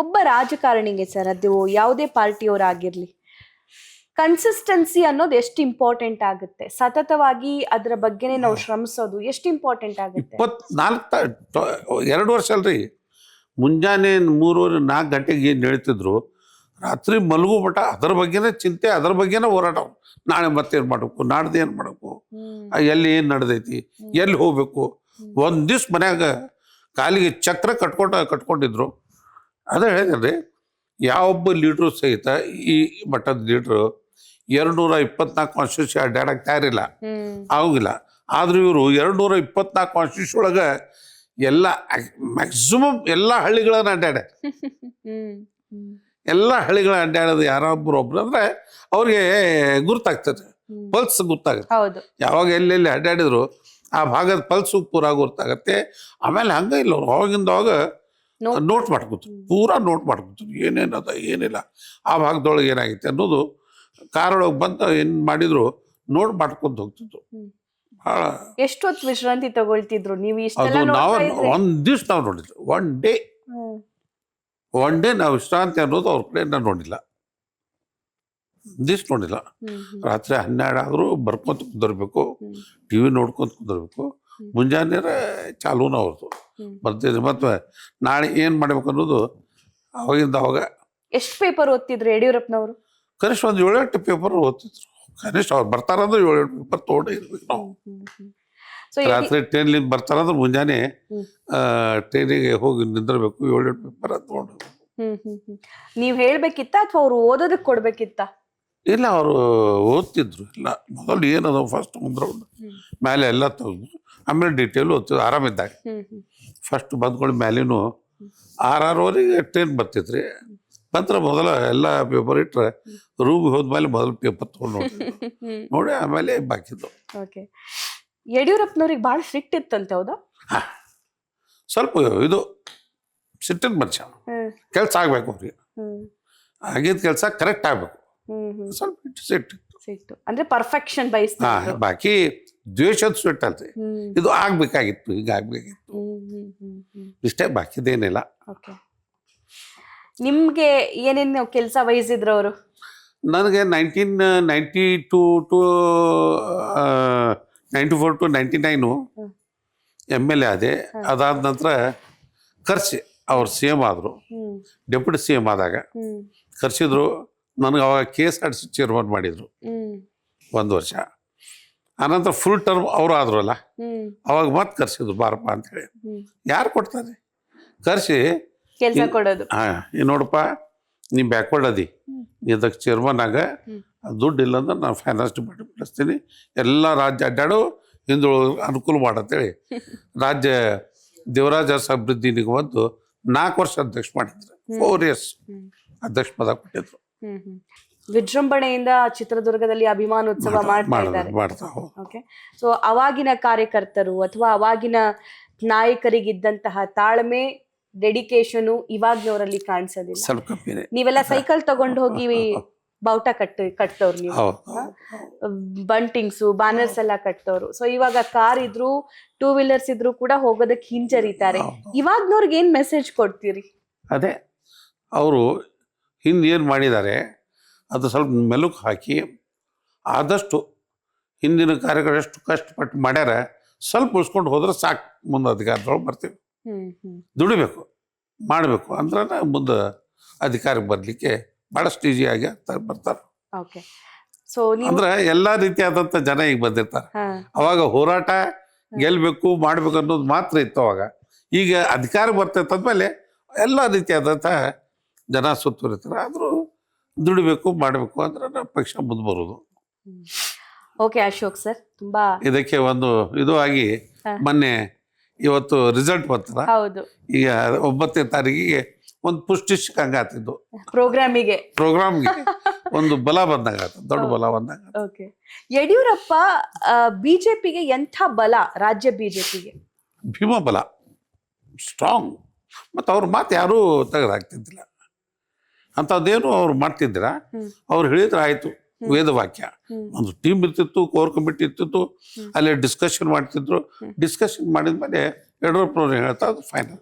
ಒಬ್ಬ ರಾಜಕಾರಣಿಗೆ ಸರ್, ಅದು ಯಾವುದೇ ಪಾರ್ಟಿಯವರಾಗಿರ್ಲಿ, ಕನ್ಸಿಸ್ಟೆನ್ಸಿ ಅನ್ನೋದು ಎಷ್ಟು ಇಂಪಾರ್ಟೆಂಟ್ ಆಗುತ್ತೆ, ಸತತವಾಗಿ ಅದರ ಬಗ್ಗೆನೇ ನಾವು ಶ್ರಮಿಸೋದು ಎಷ್ಟು ಇಂಪಾರ್ಟೆಂಟ್ ಆಗುತ್ತೆ? 2 ವರ್ಷ ಅಲ್ರಿ, ಮುಂಜಾನೆ 3-4 ಗಂಟೆಗೆ ಏನು ಹೇಳ್ತಿದ್ರು, ರಾತ್ರಿ ಮಲಗು ಮಠ ಅದರ ಬಗ್ಗೆನೇ ಚಿಂತೆ, ಅದರ ಬಗ್ಗೆನೇ ಹೋರಾಟ. ನಾಳೆ ಮತ್ತೇನು ಮಾಡಬೇಕು, ನಾಡ್ದು ಏನು ಮಾಡಬೇಕು, ಎಲ್ಲಿ ಏನು ನಡೆದೈತಿ, ಎಲ್ಲಿ ಹೋಗ್ಬೇಕು. ಒಂದು ದಿವ್ಸ ಮನ್ಯಾಗ ಕಾಲಿಗೆ ಚಕ್ರ ಕಟ್ಕೊಂಡಿದ್ರು. ಅದೇ ಹೇಳಿದ್ರಿ, ಯಾವೊಬ್ಬ ಲೀಡ್ರು ಸಹಿತ ಈ ಮಟ್ಟದ ಲೀಡ್ರು 224 ಕಾನ್ಸ್ಟಿಟ್ಯೂಷನ್ ಅಡ್ಡಾಡಕ್ಕೆ ತಯಾರಿಲ್ಲ, ಆಗೋಂಗಿಲ್ಲ. ಆದ್ರೂ ಇವರು 224 ಕಾನ್ಸ್ಟಿಟ್ಯೂಷನ್ ಒಳಗೆ ಎಲ್ಲ ಮ್ಯಾಕ್ಸಿಮಮ್ ಎಲ್ಲ ಹಳ್ಳಿಗಳನ್ನ ಅಡ್ಡಾಡ, ಎಲ್ಲ ಹಳ್ಳಿಗಳ ಅಡ್ಡಾಡೋದು ಯಾರೊಬ್ರು ಅಂದ್ರೆ ಅವ್ರಿಗೆ ಗುರ್ತಾಗ್ತದೆ, ಪಲ್ಸ್ ಗೊತ್ತಾಗುತ್ತೆ. ಯಾವಾಗ ಎಲ್ಲೆಲ್ಲಿ ಅಡ್ಡಾಡಿದ್ರು ಆ ಭಾಗದ ಪಲ್ಸು ಪೂರಾ ಗೊತ್ತಾಗತ್ತೆ. ಆಮೇಲೆ ಹಂಗ ಇಲ್ಲ, ಅವ್ರು ಅವಾಗಿಂದವಾಗ ನೋಟ್ ಮಾಡ್ಕೊತಾರೆ, ಪೂರಾ ನೋಟ್ ಮಾಡ್ಕೊತಾರೆ, ಏನೇನದ ಏನಿಲ್ಲ, ಆ ಭಾಗದೊಳಗೆ ಏನಾಗೈತೆ ಅನ್ನೋದು ಕಾರೊಳಗೆ ಬಂದು ಏನು ಮಾಡಿದ್ರು ನೋಟ್ ಮಾಡ್ಕೊಂತ ಹೋಗ್ತಿದ್ರು. ಭಾಳ ಎಷ್ಟೊತ್ತು ವಿಶ್ರಾಂತಿ ತಗೊಳ್ತಿದ್ರು ನೀವು? ಅದು ನಾವು ಒಂದ್ ದಿವ್ಸ ನಾವು ನೋಡಿದ್ರು, ಒನ್ ಡೇ ನಾವು ವಿಶ್ರಾಂತಿ ಅನ್ನೋದು ಅವ್ರ ಕಡೆ ನಾನು ನೋಡಿಲ್ಲ, ದಿವ್ಸ ನೋಡಿಲ್ಲ. ರಾತ್ರಿ 12 ಆದ್ರೂ ಬರ್ಕೊಂತ ಕುಂದಿರ್ಬೇಕು, ಟಿವಿ ನೋಡ್ಕೊಂತ ಕುಂದಿರ್ಬೇಕು. ಮುಂಜಾನೆ ಚಾಲೂನ ಅವ್ರದ್ದು ಬರ್ತಿದ್ರು. ಮತ್ತೆ ನಾಳೆ ಏನ್ ಮಾಡ್ಬೇಕು ಅನ್ನೋದು ಅವಾಗಿಂದ ಅವಾಗ. ಎಷ್ಟು ಪೇಪರ್ ಓದ್ತಿದ್ರು ಯಡಿಯೂರಪ್ಪನವರು? ಕನಿಷ್ಠ ಒಂದು 7-8 ಪೇಪರ್ ಓದ್ತಿದ್ರು. ಕನಿಷ್ಠ ಅವ್ರು ಬರ್ತಾರಂದ್ರೆ 7-8 ಪೇಪರ್ ತೊಗೊಂಡೇ ಇರ್ಬೇಕು ನಾವು. ರಾತ್ರಿ ಟ್ರೈನ್ಲಿಂದ ಬರ್ತಾರಂದ್ರೆ ಮುಂಜಾನೆ ಟ್ರೈನಿಗೆ ಹೋಗಿ ನಿಂದಿರ್ಬೇಕು, 7-8 ಪೇಪರ್ ತಗೊಂಡು. ನೀವ್ ಹೇಳ್ಬೇಕಿತ್ತ ಅಥವಾ ಅವ್ರು ಓದೋದಕ್ಕೆ ಕೊಡ್ಬೇಕಿತ್ತ? ಇಲ್ಲ, ಅವರು ಓದ್ತಿದ್ರು. ಇಲ್ಲ, ಮೊದಲು ಏನದ ಫಸ್ಟ್ ಮುಂದ್ರೌಂಡ್ ಮೇಲೆ ಎಲ್ಲ ತೆಗೆದು ಆಮೇಲೆ ಡೀಟೇಲ್ ಓದ್ತಿದ್ರು ಆರಾಮಿದ್ದಾಗ. ಫಸ್ಟ್ ಬಂದ್ಕೊಂಡು ಮೇಲಿನೂ 6-6ವರೆಗೆ ಟ್ರೈನ್ ಬರ್ತಿದ್ರಿ. ನಂತರ ಮೊದಲ ಎಲ್ಲ ಪೇಪರ್ ಇಟ್ಟರೆ ರೂಮ್ಗೆ ಹೋದ್ಮೇಲೆ ಮೊದಲು ಪೇಪರ್ ತೊಗೊಂಡು ನೋಡಿ ಆಮೇಲೆ ಬಾಕಿದ್ದು. ಯಡಿಯೂರಪ್ಪನವ್ರಿಗೆ ಭಾಳ ಸ್ಟ್ರಿಕ್ಟ್ ಇತ್ತಂತೆ, ಹೌದಾ? ಸ್ವಲ್ಪ ಇದು ಸಿಟ್ಟಿನ ಮನುಷ್ಯ, ಕೆಲಸ ಆಗ್ಬೇಕು ಅವ್ರಿಗೆ, ಆಗಿದ್ದ ಕೆಲಸ ಕರೆಕ್ಟ್ ಆಗ್ಬೇಕು, ಸ್ವಲ್ಪ ಸಿಟ್ಟು ಅಂದ್ರೆ ಪರ್ಫೆಕ್ಷನ್ ಬಯಸ್ತಾರೆ. ಬಾಕಿ ದ್ವೇಷದ ಸಿಟ್ಟು ಅಲ್ರಿ, ಇದು ಆಗ್ಬೇಕಾಗಿತ್ತು, ಈಗ ಆಗ್ಬೇಕಾಗಿತ್ತು, ಇಷ್ಟೇ, ಬಾಕಿದೇನಿಲ್ಲ. ನಿಮ್ಗೆ ಏನೇನು ಕೆಲಸ ವಹಿಸಿದ್ರು ಅವರು? ನನಗೆ 1992 to 94 to 99 MLA ಆದೆ. ಅದಾದ ನಂತರ ಕರ್ಸಿ ಅವ್ರು CM ಆದರು, ಡೆಪ್ಯೂಟಿ CM ಆದಾಗ ಕರ್ಸಿದ್ರು. ನನಗೆ ಅವಾಗ KSRTC ಚೇರ್ಮನ್ ಮಾಡಿದ್ರು 1 ವರ್ಷ. ಆನಂತರ ಫುಲ್ ಟರ್ಮ್ ಅವರು ಆದ್ರು ಅಲ್ಲ, ಅವಾಗ ಮತ್ತೆ ಕರ್ಸಿದ್ರು, ಬಾರಪ್ಪ ಅಂತೇಳಿ. ಯಾರು ಕೊಡ್ತಾರೆ ಕರ್ಸಿ ಕೆಲಸ ಕೊಡೋದು? ನೋಡಪ್ಪ, ನೀ ಬ್ಯಾಕ್ವರ್ಡ್ ಅದಿ, ನೀ ಅದಕ್ಕೆ ಚೇರ್ಮನ್ ಆಗ, ದುಡ್ಡು ಇಲ್ಲಂದ್ರೆ ನಾನು ಫೈನಾನ್ಸ್ ಡಿಪಾರ್ಟ್ಮೆಂಟ್ ಕಳಿಸ್ತೀನಿ, ಎಲ್ಲ ರಾಜ್ಯ ಅಡ್ಡಾಡು, ಹಿಂದುಳಿದ ಅನುಕೂಲ ಮಾಡತ್ತೇಳಿ ರಾಜ್ಯ ದೇವರಾಜ ಅಭಿವೃದ್ಧಿ ನಿಗಮದ್ದು 4 ವರ್ಷ ಅಧ್ಯಕ್ಷ ಮಾಡಿದ್ರು. 4 years ಅಧ್ಯಕ್ಷ ಪದ ಕೊಟ್ಟಿದ್ರು. ವಿಜೃಂಭಣೆಯಿಂದ ಚಿತ್ರದುರ್ಗದಲ್ಲಿ ಅಭಿಮಾನೋತ್ಸವ ಮಾಡ್ತಾ. ಸೊ ಅವಾಗಿನ ಕಾರ್ಯಕರ್ತರು ಅಥವಾ ಅವಾಗಿನ ನಾಯಕರಿಗಿದ್ದಂತಹ ತಾಳ್ಮೆ, ಡೆಡಿಕೇಶನ್ ಇವಾಗಿನವರಲ್ಲಿ ಕಾಣಿಸೋದಿಲ್ಲ. ಸ್ವಲ್ಪ ಕಮ್ಮಿನೇ. ನೀವೆಲ್ಲ ಸೈಕಲ್ ತಗೊಂಡು ಹೋಗಿ ಬಾವುಟ ಕಟ್ಟೋರು, ನೀವು ಬಂಟಿಂಗ್ಸು ಬ್ಯಾನರ್ಸ್ ಎಲ್ಲ ಕಟ್ಟೋರು. ಸೊ ಇವಾಗ ಕಾರ್ ಇದ್ರು, 2 wheelers ಇದ್ರು ಕೂಡ ಹೋಗೋದಕ್ಕೆ ಹಿಂಜರಿತಾರೆ. ಇವಾಗ್ನವ್ರಿಗೆ ಏನ್ ಮೆಸೇಜ್ ಕೊಡ್ತೀರಿ? ಅದೇ, ಅವರು ಹಿಂದೆ ಏನು ಮಾಡಿದ್ದಾರೆ ಅದು ಸ್ವಲ್ಪ ಮೆಲುಕು ಹಾಕಿ, ಆದಷ್ಟು ಹಿಂದಿನ ಕಾರ್ಯಗಳು ಎಷ್ಟು ಕಷ್ಟಪಟ್ಟು ಮಾಡ್ಯಾರ ಸ್ವಲ್ಪ ಉಳಿಸ್ಕೊಂಡು ಹೋದ್ರೆ ಸಾಕು, ಮುಂದೆ ಅಧಿಕಾರದೊಳಗೆ ಬರ್ತೀವಿ. ದುಡಿಬೇಕು, ಮಾಡಬೇಕು ಅಂದ್ರೆ ಮುಂದೆ ಅಧಿಕಾರಕ್ಕೆ ಬರಲಿಕ್ಕೆ ಭಾಳಷ್ಟು ಈಸಿಯಾಗಿ ಬರ್ತಾರೆ. ಅಂದ್ರೆ ಎಲ್ಲ ರೀತಿಯಾದಂಥ ಜನ ಈಗ ಬಂದಿರ್ತಾರೆ. ಅವಾಗ ಹೋರಾಟ ಗೆಲ್ಬೇಕು ಮಾಡ್ಬೇಕು ಅನ್ನೋದು ಮಾತ್ರ ಇತ್ತು ಅವಾಗ. ಈಗ ಅಧಿಕಾರ ಬರ್ತೈತಂದ್ಮೇಲೆ ಎಲ್ಲ ರೀತಿಯಾದಂಥ ಜನ ಸುತ್ತುವರಿತಾರೆ. ಆದರೂ ದುಡಿಬೇಕು ಮಾಡಬೇಕು ಅಂದ್ರೆ ನಮ್ಮ ಪಕ್ಷ ಮುಂದೆ ಬರೋದು. ಓಕೆ ಅಶೋಕ್ ಸರ್, ತುಂಬಾ ಇದಕ್ಕೆ ಒಂದು ಇದು ಆಗಿ ಮೊನ್ನೆ ಇವತ್ತು ರಿಸಲ್ಟ್ ಬರ್ತಾರ. ಈಗ 9ನೇ ತಾರೀಕಿಗೆ ಒಂದು ಪುಷ್ಟಿ ಸಿಕ್ಕಂಗಾತಿದ್ದು ಪ್ರೋಗ್ರಾಮ್ಗೆ ಒಂದು ಬಲ ಬಂದಾಗ, ದೊಡ್ಡ ಬಲ ಬಂದಾಗ. ಯಡಿಯೂರಪ್ಪ ಬಿಜೆಪಿಗೆ ಎಂಥ ಬಲ? ರಾಜ್ಯ ಬಿಜೆಪಿಗೆ ಭೀಮ ಬಲ, ಸ್ಟ್ರಾಂಗ್. ಮತ್ತು ಅವ್ರ ಮಾತು ಯಾರೂ ತೆಗೆದಾಗ್ತಿದ್ದಿಲ್ಲ, ಅಂಥದ್ದೇನು ಅವ್ರು ಮಾಡ್ತಿದ್ದೀರ. ಅವ್ರು ಹೇಳಿದ್ರೆ ಆಯ್ತು, ವೇದವಾಕ್ಯ. ಒಂದು ಟೀಮ್ ಇರ್ತಿತ್ತು, ಕೋರ್ ಕಮಿಟಿ ಇರ್ತಿತ್ತು, ಅಲ್ಲಿ ಡಿಸ್ಕಷನ್ ಮಾಡ್ತಿದ್ರು. ಡಿಸ್ಕಷನ್ ಮಾಡಿದ್ಮೇಲೆ ಯಡಿಯೂರಪ್ಪನವ್ರು ಹೇಳ್ತಾ ಅದು ಫೈನಲ್.